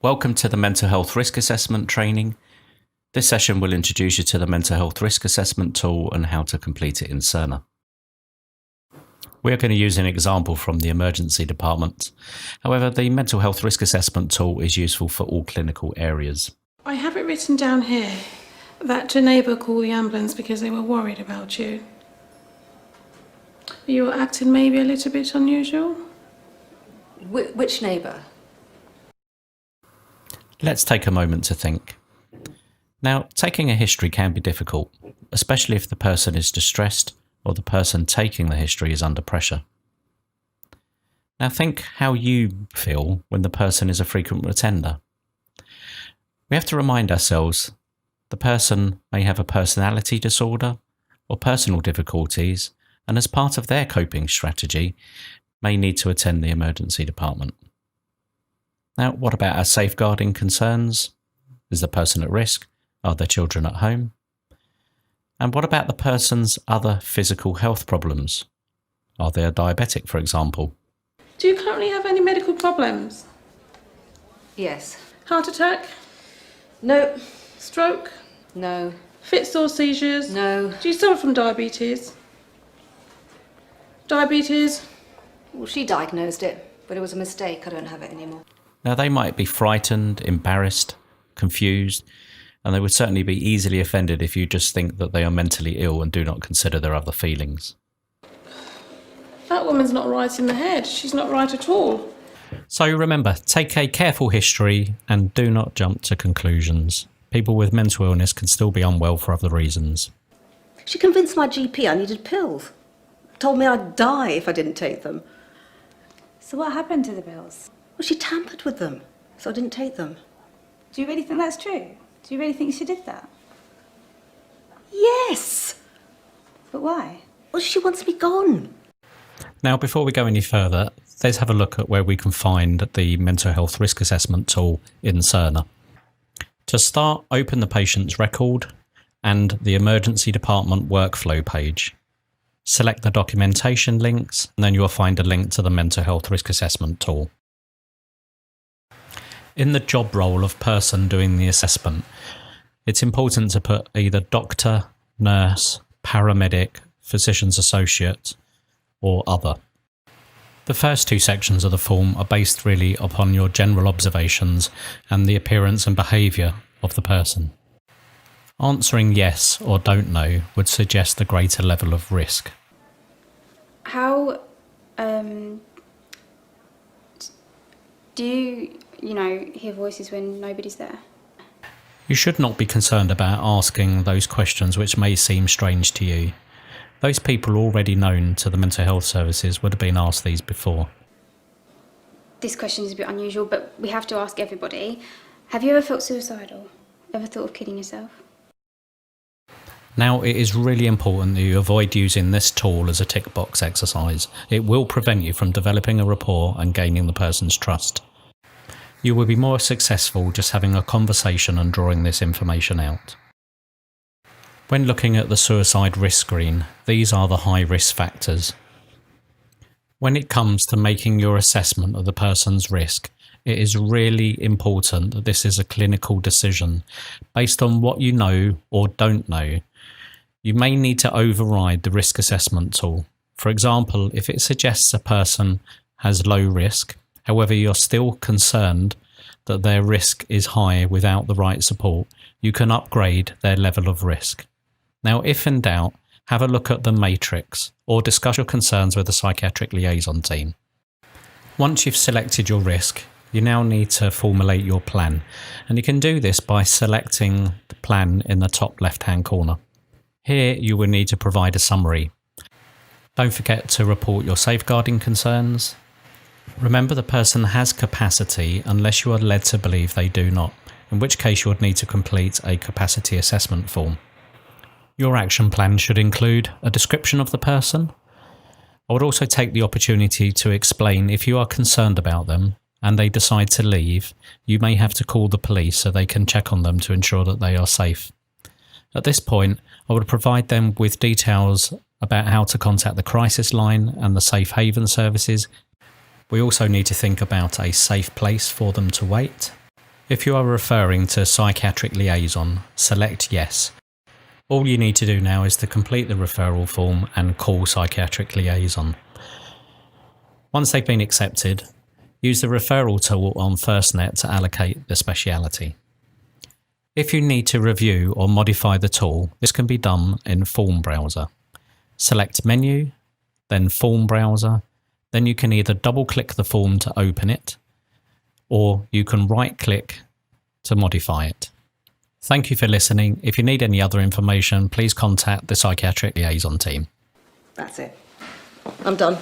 Welcome to the Mental Health Risk Assessment training. This session will introduce you to the Mental Health Risk Assessment tool and how to complete it in Cerner. We are going to use an example from the emergency department. However, the Mental Health Risk Assessment tool is useful for all clinical areas. I have it written down here that your neighbour called the ambulance because they were worried about you. You were acting maybe a little bit unusual. Which neighbour? Let's take a moment to think. Now, taking a history can be difficult, especially if the person is distressed or the person taking the history is under pressure. Now think how you feel when the person is a frequent attender. We have to remind ourselves the person may have a personality disorder or personal difficulties, and as part of their coping strategy, may need to attend the emergency department. Now, what about our safeguarding concerns? Is the person at risk? Are their children at home? And what about the person's other physical health problems? Are they a diabetic, for example? Do you currently have any medical problems? Yes. Heart attack? No. Stroke? No. Fits or seizures? No. Do you suffer from diabetes? Diabetes? Well, she diagnosed it, but it was a mistake. I don't have it anymore. Now, they might be frightened, embarrassed, confused, and they would certainly be easily offended if you just think that they are mentally ill and do not consider their other feelings. That woman's not right in the head. She's not right at all. So remember, take a careful history and do not jump to conclusions. People with mental illness can still be unwell for other reasons. She convinced my GP I needed pills. Told me I'd die if I didn't take them. So what happened to the pills? Well, she tampered with them, so I didn't take them. Do you really think that's true? Do you really think she did that? Yes! But why? Well, she wants me gone. Now, before we go any further, let's have a look at where we can find the Mental Health Risk Assessment tool in Cerner. To start, open the patient's record and the emergency department workflow page. Select the documentation links, and then you'll find a link to the Mental Health Risk Assessment tool. In the job role of person doing the assessment, it's important to put either doctor, nurse, paramedic, physician's associate, or other. The first two sections of the form are based really upon your general observations and the appearance and behaviour of the person. Answering yes or don't know would suggest a greater level of risk. How do you hear voices when nobody's there? You should not be concerned about asking those questions which may seem strange to you. Those people already known to the mental health services would have been asked these before. This question is a bit unusual, but we have to ask everybody. Have you ever felt suicidal? Ever thought of killing yourself? Now, it is really important that you avoid using this tool as a tick box exercise. It will prevent you from developing a rapport and gaining the person's trust. You will be more successful just having a conversation and drawing this information out. When looking at the suicide risk screen, these are the high risk factors. When it comes to making your assessment of the person's risk, it is really important that this is a clinical decision based on what you know or don't know. You may need to override the risk assessment tool. For example, if it suggests a person has low risk, however you're still concerned that their risk is high without the right support, you can upgrade their level of risk. Now, if in doubt, have a look at the matrix or discuss your concerns with the psychiatric liaison team. Once you've selected your risk, you now need to formulate your plan, and you can do this by selecting the plan in the top left-hand corner. Here you will need to provide a summary. Don't forget to report your safeguarding concerns. Remember, the person has capacity unless you are led to believe they do not, in which case you would need to complete a capacity assessment form. Your action plan should include a description of the person. I would also take the opportunity to explain if you are concerned about them and they decide to leave, you may have to call the police so they can check on them to ensure that they are safe. At this point, I would provide them with details about how to contact the crisis line and the safe haven services. We also need to think about a safe place for them to wait. If you are referring to psychiatric liaison, select yes. All you need to do now is to complete the referral form and call psychiatric liaison. Once they've been accepted, use the referral tool on FirstNet to allocate the speciality. If you need to review or modify the tool, this can be done in Form Browser. Select Menu, then Form Browser, then you can either double-click the form to open it, or you can right-click to modify it. Thank you for listening. If you need any other information, please contact the Psychiatric Liaison team. That's it. I'm done.